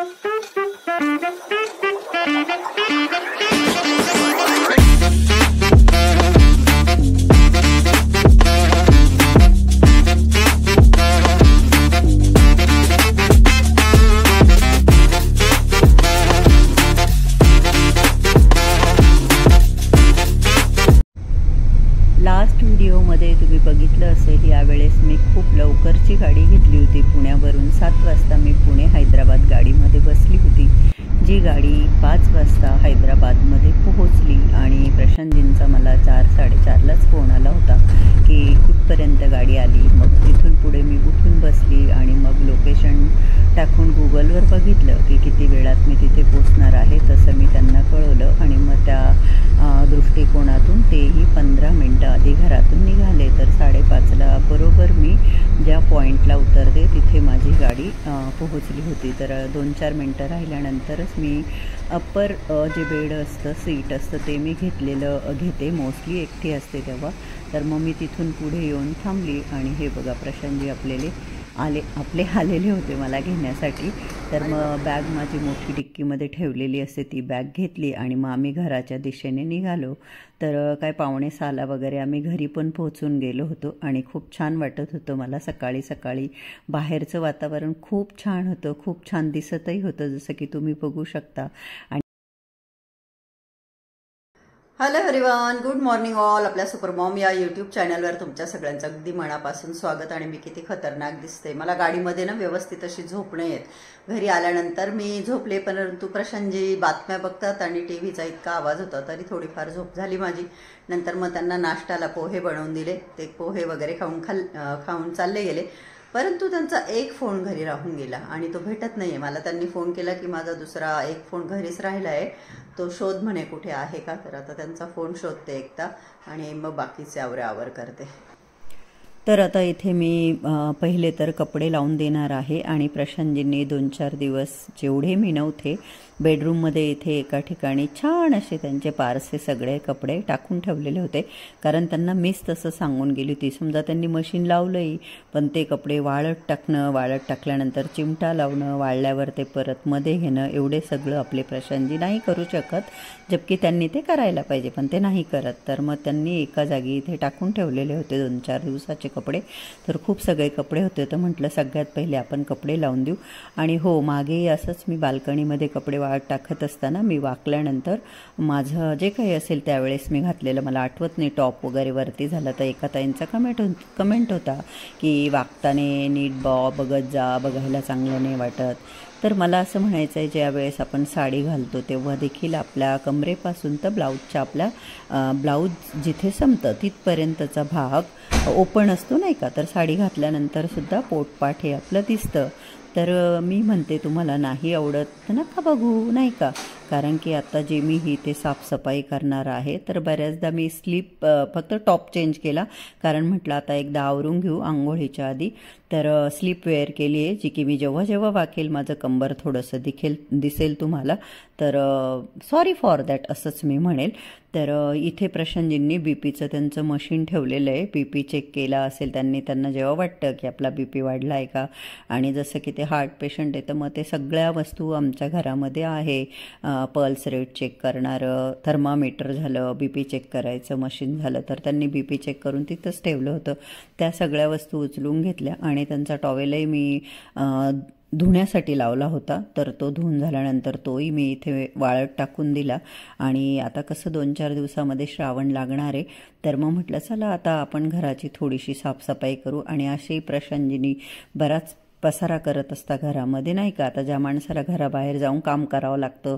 Last व्हिडिओमध्ये तुम्ही बघितलं असेल, यावेळेस मी खूप लवकरची गाडी घेतली होती पुण्यावरून. 7 वाजता मी पुणे हैदराबाद गाडीमध्ये बसली होती, जी गाडी 5 वाजता हैदराबादमध्ये पोहोचली. आणि प्रशांतजींचा मला 4-4:30लाच फोन आला होता की कुठपर्यंत गाडी आली. मग तिथून पुढे मी उठून बसली आणि मग लोकेशन टाकून गुगलवर बघितलं की किती वेळात मी तिथे पोचणार आहे. तसं मी त्यांना कळवलं आणि मग त्या दृष्टिकोनातून तेही 15 मिनटं आधी घरातून निघाले. तर 5:30ला बरोबर मी ज्या पॉईंटला उतरते तिथे माझी गाडी पोहोचली होती. तर 2-4 मिनटं राहिल्यानंतरच मी अप्पर जे बेड असतं, सीट असतं, ते मी घेते. मोस्टली एकटी असते तेव्हा. तर मग मी तिथून पुढे येऊन थांबली आणि हे बघा प्रशांतजी आपले आलेले होते मला घेण्यासाठी. तर मग बॅग माझी मोठी डिक्कीमध्ये ठेवलेली असते, ती बॅग घेतली आणि मग आम्ही घराच्या दिशेने निघालो. तर काय 5:45ला वगैरे आम्ही घरी पण पोहोचून गेलो होतो आणि खूप छान वाटत होतं मला. सकाळी बाहेरचं वातावरण खूप छान होतं, खूप छान दिसतही होतं, जसं की तुम्ही बघू शकता. Hello everyone, good morning all. आपल्या सुपरमॉम या यूट्यूब चॅनलवर तुमच्या सगळ्यांचं अगदी मनापासून स्वागत. आणि मी किती खतरनाक दिसते. मला गाडीमध्ये ना व्यवस्थित अशी झोप नाही येत. घरी आल्यानंतर मी झोपले, परंतु प्रशांतजी बातम्या बघतात आणि टी व्हीचा इतका आवाज होता तरी थोडीफार झोप झाली माझी. नंतर मग त्यांना नाश्त्याला पोहे बनवून दिले. ते पोहे वगैरे खाऊन चालले गेले. परंतु त्यांचा एक फोन घरी राहून गेला आणि तो भेटत नाही आहे मला. त्यांनी फोन केला की माझा दुसरा एक फोन घरीच राहिला आहे, तो शोध म्हणे कुठे आहे का. तर आता त्यांचा फोन शोधते एकदा आणि मग बाकीचे आवर करते. तर आता इथे मी पहिले तर कपडे लावून देणार आहे आणि प्रशांतजींनी 2-4 दिवस जेवढे मी नव्हते बेडरूममध्ये इथे एका ठिकाणी छान असे त्यांचे पारसे सगळे कपडे टाकून ठेवलेले होते. कारण त्यांना मीच तसं सांगून गेली होती. समजा त्यांनी मशीन लावलंही पण ते कपडे वाळत टाकल्यानंतर चिमटा लावणं, वाळल्यावर ते परत मध्ये घेणं, एवढे सगळं आपले प्रशांतजी नाही करू शकत. जबकी त्यांनी ते करायला पाहिजे पण ते नाही करत. तर मग त्यांनी एका जागी इथे टाकून ठेवलेले होते 2-4 दिवसाचे कपडे. तर खूप सगळे कपडे होते. तर म्हटलं सगळ्यात पहिले आपण कपडे लावून देऊ. आणि हो, मागे असंच मी बाल्कनीमध्ये कपडे वाळत टाकत असताना मी वाकल्यानंतर माझं जे काही असेल त्यावेळेस मी घातलेलं, मला आठवत नाही, टॉप वगैरे वरती झालं. तर एका ताईंचा कमेंट होता की वागताने नीट बघत जा, बघायला चांगलं नाही वाटत. तर मला असं म्हणायचं आहे, ज्यावेळेस आपण साडी घालतो तेव्हा देखील आपल्या कमरेपासून तर ब्लाऊज जिथे संपतं तिथपर्यंतचा भाग ओपन असतो नाही का. तर साडी घातल्यानंतर सुद्धा पोटपाठ हे आपलं दिसतं. तर मी म्हणते तुम्हाला नाही आवडत नका बघू नाही का. कारण की आता जे मी इथे साफसफाई करणार आहे तर बऱ्याचदा मी फक्त टॉप चेंज केला. कारण म्हटलं आता एकदा आवरून घेऊ आंघोळीच्या आधी. तर स्लीप वेअर केली आहे, जी की मी जेव्हा वाकेल माझं कंबर थोडंसं दिसेल तुम्हाला. तर सॉरी फॉर दॅट असंच मी म्हणेल. तर इथे प्रशांतजींनी बीपीचं त्यांचं मशीन ठेवलेलं आहे. बीपी चेक केला असेल त्यांना जेव्हा वाटतं की आपला बीपी वाढला आहे का. आणि जसं की ते हार्ट पेशंट आहे तर मग ते सगळ्या वस्तू आमच्या घरामध्ये आहे. पल्स रेट चेक करणारं थर्मामीटर झालं, बीपी चेक करायचं मशीन झालं. तर त्यांनी बीपी चेक करून तिथंच ठेवलं होतं. त्या सगळ्या वस्तू उचलून घेतल्या आणि त्यांचा टॉवेलही मी धुण्यासाठी लावला होता. तर तो धुवून झाल्यानंतर तोही मी इथे वाळत टाकून दिला. आणि आता कसं 2-4 दिवसामध्ये श्रावण लागणार आहे. तर मग म्हटलं चला आता आपण घराची थोडीशी साफसफाई करू. आणि अशी प्रशांतजींनी बराच पसारा करत असता घरामध्ये नाही का. आता ज्या माणसाला घराबाहेर जाऊन काम करावं लागतं,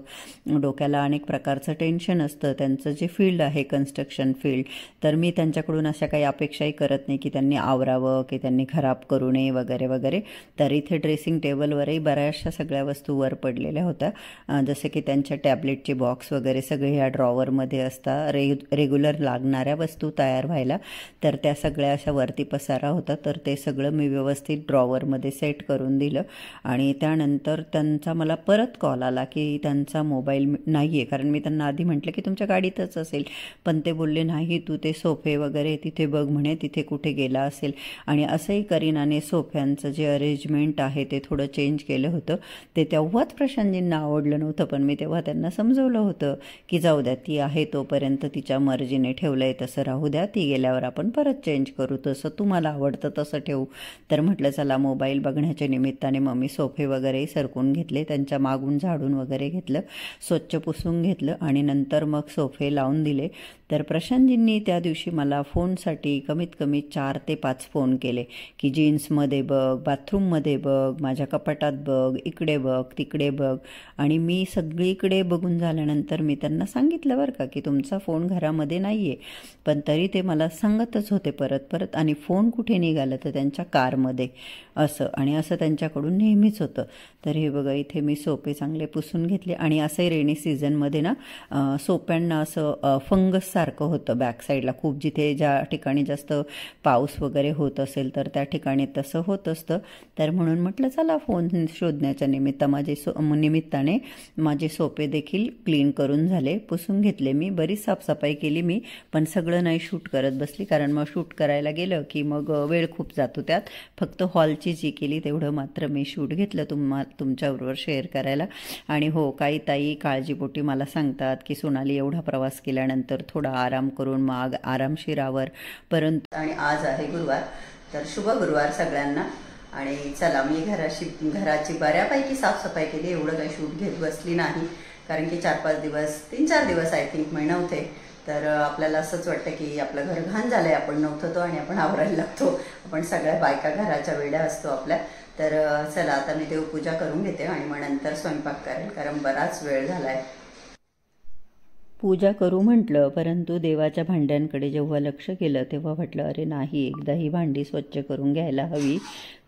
डोक्याला अनेक प्रकारचं टेन्शन असतं. त्यांचं जे फील्ड आहे कन्स्ट्रक्शन फील्ड, तर मी त्यांच्याकडून अशा काही अपेक्षाही करत नाही की त्यांनी आवरावं की त्यांनी खराब करू नये वगैरे. तर इथे ड्रेसिंग टेबलवरही बऱ्याचशा सगळ्या वस्तू वर पडलेल्या होत्या. जसे की त्यांच्या टॅबलेटचे बॉक्स वगैरे सगळे ह्या ड्रॉवरमध्ये असतात, रेग्युलर लागणाऱ्या वस्तू तयार व्हायला. तर त्या सगळ्या अशा वरती पसारा होता. तर ते सगळं मी व्यवस्थित ड्रॉवरमध्ये सेट सेट करून दिलं आणि त्यानंतर त्यांचा मला परत कॉल आला की त्यांचा मोबाईल नाही आहे. कारण मी त्यांना आधी म्हटलं की तुमच्या गाडीतच असेल, पण ते बोलले नाही, तू ते सोफे वगैरे तिथे बघ म्हणे, तिथे कुठे गेला असेल. आणि असंही करीनाने सोफ्यांचं जे अरेंजमेंट आहे ते थोडं चेंज केलं होतं. ते तेव्हाच प्रशांतजींना आवडलं नव्हतं, पण मी तेव्हा त्यांना समजवलं होतं की जाऊ द्या, ती आहे तोपर्यंत तिच्या मर्जीने ठेवलंय तसं राहू द्या, ती गेल्यावर आपण परत चेंज करू, तसं तुम्हाला आवडतं तसं ठेवू. तर म्हटलं चला मोबाईल बघण्याच्या निमित्ताने मग मी सोफे वगैरेही सरकून घेतले, त्यांच्या मागून झाडून वगैरे घेतलं, स्वच्छ पुसून घेतलं आणि नंतर मग सोफे लावून दिले. तर प्रशांतजींनी त्या दिवशी मला फोनसाठी कमीत कमी 4 ते 5 फोन केले की जीन्समध्ये बघ, बाथरूममध्ये बघ, माझ्या कपाटात बघ, इकडे बघ, तिकडे बघ. आणि मी सगळीकडे बघून झाल्यानंतर मी त्यांना सांगितलं बरं का की तुमचा फोन घरामध्ये नाही आहे, पण तरी ते मला सांगतच होते परत परत. आणि फोन कुठे निघाला तर त्यांच्या कारमध्ये असं, आणि असं त्यांच्याकडून नेहमीच होतं. तर हे बघा इथे मी सोपे चांगले पुसून घेतले. आणि असंही रेनी सीझनमध्ये ना सोप्यांना असं फंगस सारखं होतं बॅक साईडला खूप, जिथे ज्या ठिकाणी जास्त पाऊस वगैरे होत असेल तर त्या ठिकाणी तसं होत असतं. तर म्हणून म्हटलं चला फोन शोधण्याच्या निमित्ताने माझे सोपे देखील क्लीन करून झाले, पुसून घेतले. मी बरीच साफसफाई केली मी, पण सगळं नाही शूट करत बसली, कारण मग शूट करायला गेलं की मग वेळ खूप जातो त्यात. फक्त हॉलची जी केली तेवढं मात्र मी शूट घेतलं तुमच्याबरोबर शेअर करायला. आणि हो, काही ताई काळजीपोटी मला सांगतात की सोनाली एवढा प्रवास केल्यानंतर थोडा आराम करून मग आरामशीर आवर. परंतु आणि आज आहे गुरुवार, तर शुभ गुरुवार सगळ्यांना. आणि चला मी घराची बऱ्यापैकी साफसफाई केली, एवढं काही शूट घेत बसली नाही, कारण की 4-5 दिवस 3-4 दिवस आय थिंक महिना होते. तर आपल्याला असंच वाटतं की आपलं घर घाण झालं आहे, आपण नव्हतो आणि आपण आवरायला लागतो. आपण सगळ्या बायका घराच्या वेड्या असतो आपल्या. तर चला आता मी देवपूजा करून घेते आणि मग नंतर स्वयंपाक करेल, कारण बराच वेळ झाला आहे. पूजा करू म्हटलं, परंतु देवाच्या भांड्यांकडे जेव्हा लक्ष केलं तेव्हा म्हटलं अरे नाही, एकदा ही भांडी स्वच्छ करून घ्यायला हवी,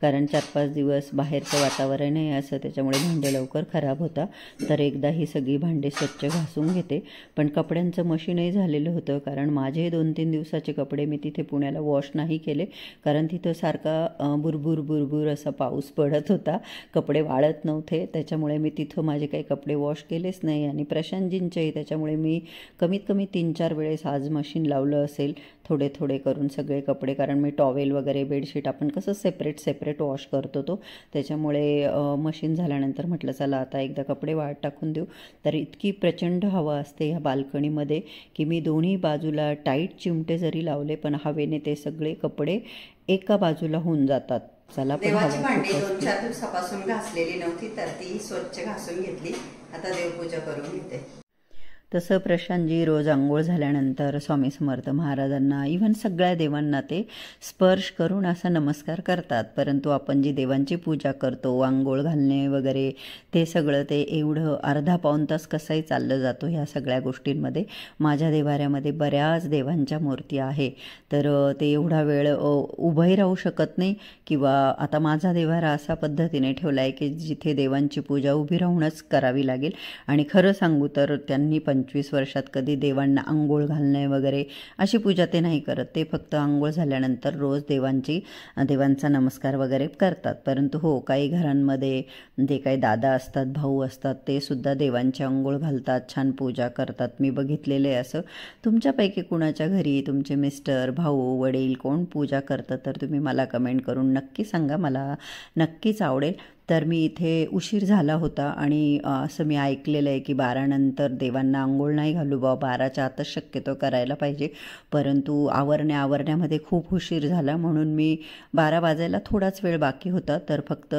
कारण 4-5 दिवस बाहेरचं वातावरण आहे असं, त्याच्यामुळे भांडे लवकर खराब होता. तर एकदा ही सगळी भांडे स्वच्छ घासून घेते. पण कपड्यांचं मशीनही झालेलं होतं, कारण माझे 2-3 दिवसाचे कपडे मी तिथे पुण्याला वॉश नाही केले, कारण तिथं सारखा बुरबुर असा पाऊस पडत होता, कपडे वाळत नव्हते. त्याच्यामुळे मी तिथं माझे काही कपडे वॉश केलेच नाही. आणि प्रशांतजींचेही, त्याच्यामुळे मी कमीत कमी 3-4 वेळेस आज मशीन लावलं असेल, थोडे थोडे करून सगळे कपडे, कारण मी टॉवेल वगैरे बेडशीट आपण कसं सेपरेट वॉश करतो तो, त्याच्यामुळे मशीन झाल्यानंतर म्हटलं चला आता एकदा कपडे वाळत टाकून देऊ. तर इतकी प्रचंड हवा असते ह्या बाल्कनीमध्ये की मी दोन्ही बाजूला टाईट चिमटे जरी लावले पण हवेने ते सगळे कपडे एका बाजूला होऊन जातात. चला, देवाची भांडी 2-4 दिवसापासून घासलेली नव्हती, तर ती स्वच्छ घासून घेतली. आता देवपूजा करून घेते. तसं प्रशांतजी रोज आंघोळ झाल्यानंतर स्वामी समर्थ महाराजांना, इव्हन सगळ्या देवांना ते स्पर्श करून असा नमस्कार करतात. परंतु आपण जी देवांची पूजा करतो, आंघोळ घालणे वगैरे, ते सगळं ते एवढं अर्धा-पाऊण तास कसाही चाललं जातो ह्या सगळ्या गोष्टींमध्ये. माझ्या देवाऱ्यामध्ये बऱ्याच देवांच्या मूर्ती आहे, तर ते एवढा वेळ उभंही राहू शकत नाही. किंवा आता माझा देवारा असा पद्धतीने ठेवला आहे की जिथे देवांची पूजा उभी राहूनच करावी लागेल. आणि खरं सांगू तर त्यांनी 25 वर्षात कधी देवांना आंघोळ घालणे वगैरे अशी पूजा ते नाही करत. ते फक्त आंघोळ झाल्यानंतर रोज देवांचा नमस्कार वगैरे करतात. परंतु हो, काही घरांमध्ये जे काही दादा असतात, भाऊ असतात, ते सुद्धा देवांची आंघोळ घालतात, छान पूजा करतात. मी बघितलेलं आहे असं. तुमच्यापैकी कुणाच्या घरी तुमचे मिस्टर, भाऊ, वडील कोण पूजा करतात तर तुम्ही मला कमेंट करून नक्की सांगा, मला नक्कीच आवडेल. तर मी इथे उशीर झाला होता आणि असं मी ऐकलेलं आहे की 12 नंतर देवांना आंघोळ नाही घालू बा, 12च्या आतच शक्यतो करायला पाहिजे. परंतु आवरण्यामध्ये खूप उशीर झाला, म्हणून मी 12 वाजायला थोडाच वेळ बाकी होता, तर फक्त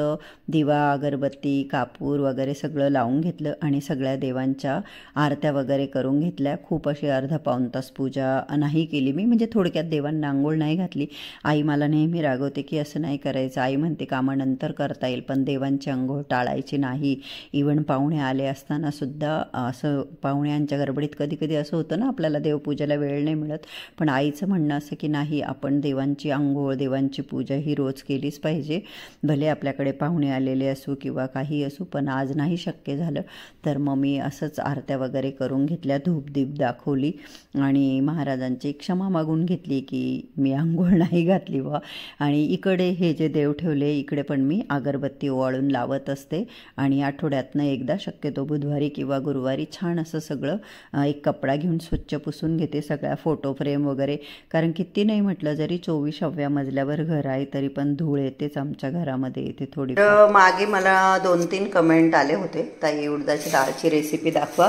दिवा, अगरबत्ती, कापूर वगैरे सगळं लावून घेतलं आणि सगळ्या देवांच्या आरत्या वगैरे करून घेतल्या. खूप अशी अर्धा-पाऊण तास पूजा नाही केली मी, म्हणजे थोडक्यात देवांना आंघोळ नाही घातली. आई मला नेहमी रागवते की असं नाही करायचं, आई म्हणते कामानंतर करता येईल, पण देवांची अंघोळ टाळायची नाही. इवन पाहुणे आले असताना सुद्धा असं पाहुण्यांच्या गडबडीत कधी कधी असं होतं ना, आपल्याला देवपूजेला वेळ नाही मिळत, पण आईचं म्हणणं असं की नाही, आपण देवांची अंघोळ देवांची पूजा ही रोज केलीच पाहिजे. भले आपल्याकडे पाहुणे आलेले असू किंवा काही असू, पण आज नाही शक्य झालं तर मग मी असंच आरत्या वगैरे करून घेतल्या, धूपदीप दाखवली आणि महाराजांची क्षमा मागून घेतली की मी आंघोळ नाही घातली बा. आणि इकडे हे जे देव ठेवले इकडे पण मी अगरबत्ती ओवाळून लावत असते आणि आठवड्यातनं एकदा शक्यतो बुधवारी किंवा गुरुवारी छान असं सगळं एक कपडा घेऊन स्वच्छ पुसून घेते, सगळ्या फोटो फ्रेम वगैरे. कारण किती नाही म्हटलं जरी 24व्या मजल्यावर घर आहे तरी पण धूळ येतेच आमच्या घरामध्ये येते थोडी. मागे मला 2-3 कमेंट आले होते, ताई उडदाची डाळची रेसिपी दाखवा.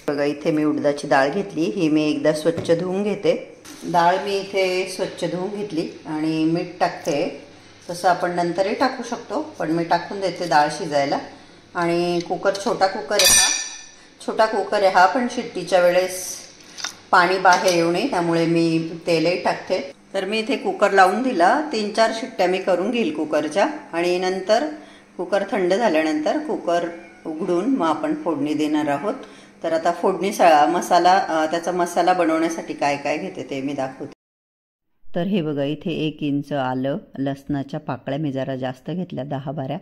बघा इथे मी उडदाची डाळ घेतली, ही मी एकदा स्वच्छ धुवून घेते. डाळ मी इथे स्वच्छ धुवून घेतली आणि मीठ टाकते. तसं आपण नंतरही टाकू शकतो, पण मी टाकून देते डाळ शिजायला. आणि कुकर छोटा कुकर आहे हा, पण शिट्टीच्या वेळेस पाणी बाहेर येऊ नये त्यामुळे मी तेलही टाकते. तर मी इथे कुकर लावून दिला, 3-4 शिट्ट्या मी करून घेईल कुकरच्या आणि नंतर कुकर थंड झाल्यानंतर कुकर उघडून मग आपण फोडणी देणार आहोत. तर आता त्याचा मसाला बनवण्यासाठी काय काय घेते ते मी दाखवते. तर हे बघा इथे 1 इंच आलं, लसणाच्या पाकळ्या मी जरा जास्त घेतल्या 10-12,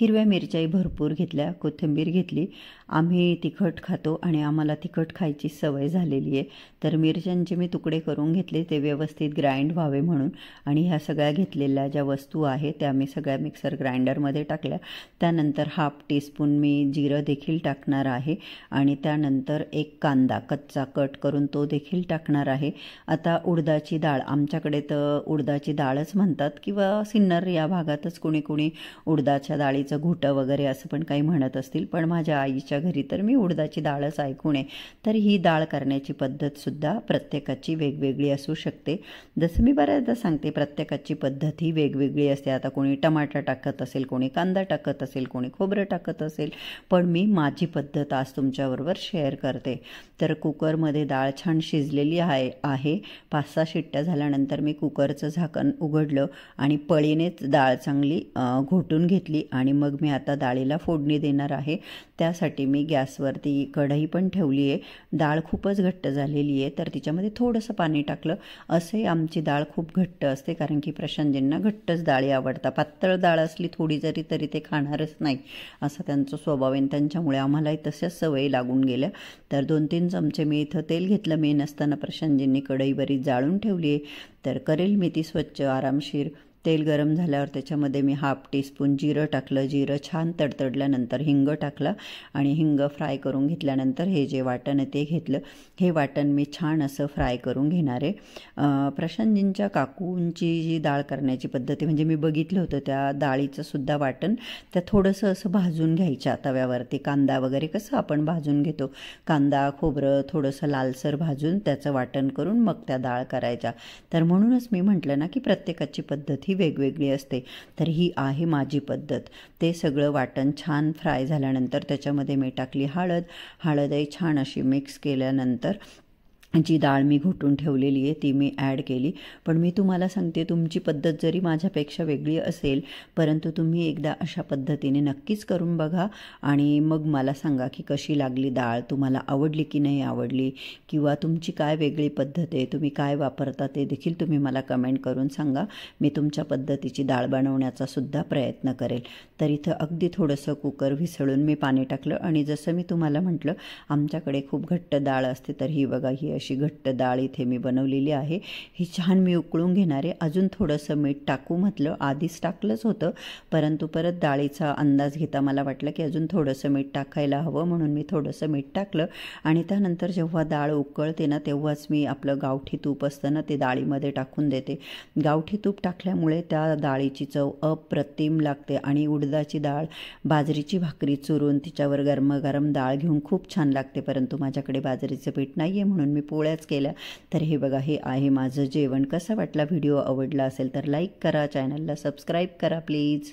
हिरव्या मिरच्याही भरपूर घेतल्या, कोथिंबीर घेतली. आम्ही तिखट खातो आणि आम्हाला तिखट खायची सवय झालेली आहे, तर मिरच्यांचे मी तुकडे करून घेतले ते व्यवस्थित ग्राइंड व्हावे म्हणून. आणि ह्या सगळ्या घेतलेल्या ज्या वस्तू आहेत त्या मी सगळ्या मिक्सर ग्राइंडरमध्ये टाकल्या. त्यानंतर 1/2 टीस्पून मी जिरं देखील टाकणार आहे आणि त्यानंतर 1 कांदा कच्चा कट करून तो देखील टाकणार आहे. आता उडदाची डाळ, आमच्याकडे तर उडदाची डाळच म्हणतात किंवा सिन्नर या भागातच कुणी कुणी उडदाच्या डाळीचं घुटं वगैरे असं पण काही म्हणत असतील, पण माझ्या आईच्या घरी तर मी उडदाची डाळच ऐकून आहे. तर ही डाळ करण्याची पद्धतसुद्धा प्रत्येकाची वेगवेगळी असू शकते. जसं मी बऱ्याचदा सांगते, प्रत्येकाची पद्धत ही वेगवेगळी असते. आता कोणी टमाटर टाकत असेल, कोणी कांदा टाकत असेल, कोणी खोबरं टाकत असेल, पण मी माझी पद्धत आज तुमच्याबरोबर शेअर करते. तर कुकरमध्ये डाळ छान शिजलेली आहे. 5-6 शिट्ट्या झाल्यानंतर मी कुकरचं झाकण उघडलं आणि पळीनेच डाळ चांगली घोटून घेतली आणि मग मी आता डाळीला फोडणी देणार आहे. त्यासाठी मी गॅसवरती कढई पण ठेवली आहे. डाळ खूपच घट्ट झालेली आहे तर तिच्यामध्ये थोडंसं पाणी टाकलं. असे आमची डाळ खूप घट्ट असते कारण की प्रशांतजींना घट्टच डाळी आवडतात. पातळ डाळ असली थोडी जरी तरी ते खाणारच नाही, असा त्यांचा स्वभाव आहे. त्यांच्यामुळे आम्हालाही तशाच सवयी लागून गेल्या. तर 2-3 चमचे मी इथं तेल घेतलं. मी नसताना प्रशांतजींनी कढई बरीच जाळून ठेवली आहे, तर करेल मी ती स्वच्छ आरामशीर. तेल गरम झाल्यावर त्याच्यामध्ये मी 1/2 टीस्पून जिरं टाकलं. जिरं छान तडतडल्यानंतर हिंग टाकला आणि हिंग फ्राय करून घेतल्यानंतर हे जे वाटण आहे ते घेतलं. हे वाटण मी छान असं फ्राय करून घेणार आहे. प्रशांतजींच्या काकूंची जी डाळ करण्याची पद्धती म्हणजे मी बघितलं होतं, त्या डाळीचं सुद्धा वाटण त्या थोडंसं असं भाजून घ्यायच्या तव्यावरती. कांदा वगैरे कसं आपण भाजून घेतो, कांदा खोबरं थोडंसं लालसर भाजून त्याचं वाटण करून मग त्या डाळ करायच्या. तर म्हणूनच मी म्हटलं ना की प्रत्येकाची पद्धत ही वेगवेगळी असते. तर ही आहे माझी पद्धत. ते सगळं वाटण छान फ्राय झाल्यानंतर त्याच्यामध्ये मी टाकली हळदही छान अशी मिक्स केल्यानंतर जी डाळ मी घोटून ठेवलेली आहे ती मी ॲड केली. पण मी तुम्हाला सांगते, तुमची पद्धत जरी माझ्यापेक्षा वेगळी असेल परंतु तुम्ही एकदा अशा पद्धतीने नक्कीच करून बघा आणि मग मला सांगा की कशी लागली डाळ, तुम्हाला आवडली की नाही आवडली, किंवा तुमची काय वेगळी पद्धत आहे, तुम्ही काय वापरता ते देखील तुम्ही मला कमेंट करून सांगा. मी तुमच्या पद्धतीची डाळ बनवण्याचा सुद्धा प्रयत्न करेल. तर इथं अगदी थोडंसं कुकर विसळून मी पाणी टाकलं आणि जसं मी तुम्हाला म्हटलं आमच्याकडे खूप घट्ट डाळ असते, तर ही बघा ही अशी घट्ट डाळ इथे मी बनवलेली आहे. ही छान मी उकळून घेणार आहे. अजून थोडंसं मीठ टाकू म्हटलं, आधीच टाकलंच होतं, परंतु परत डाळीचा अंदाज घेता मला वाटलं की अजून थोडंसं मीठ टाकायला हवं, म्हणून मी थोडंसं मीठ टाकलं. आणि त्यानंतर जेव्हा डाळ उकळते ना तेव्हाच मी आपलं गावठी तूप असतं ना ते डाळीमध्ये टाकून देते. गावठी तूप टाकल्यामुळे त्या डाळीची चव अप्रतिम लागते. आणि उडदाची डाळ बाजरीची भाकरी चुरून तिच्यावर गरमागरम डाळ घेऊन खूप छान लागते, परंतु माझ्याकडे बाजरीचं पीठ नाही आहे म्हणून मी पोळ्याच केल्या. तर हे बघा हे आहे माझं जेवण. कसा वाटला व्हिडिओ, आवडला असेल तर लाईक करा, चॅनलला सबस्क्राईब करा प्लीज.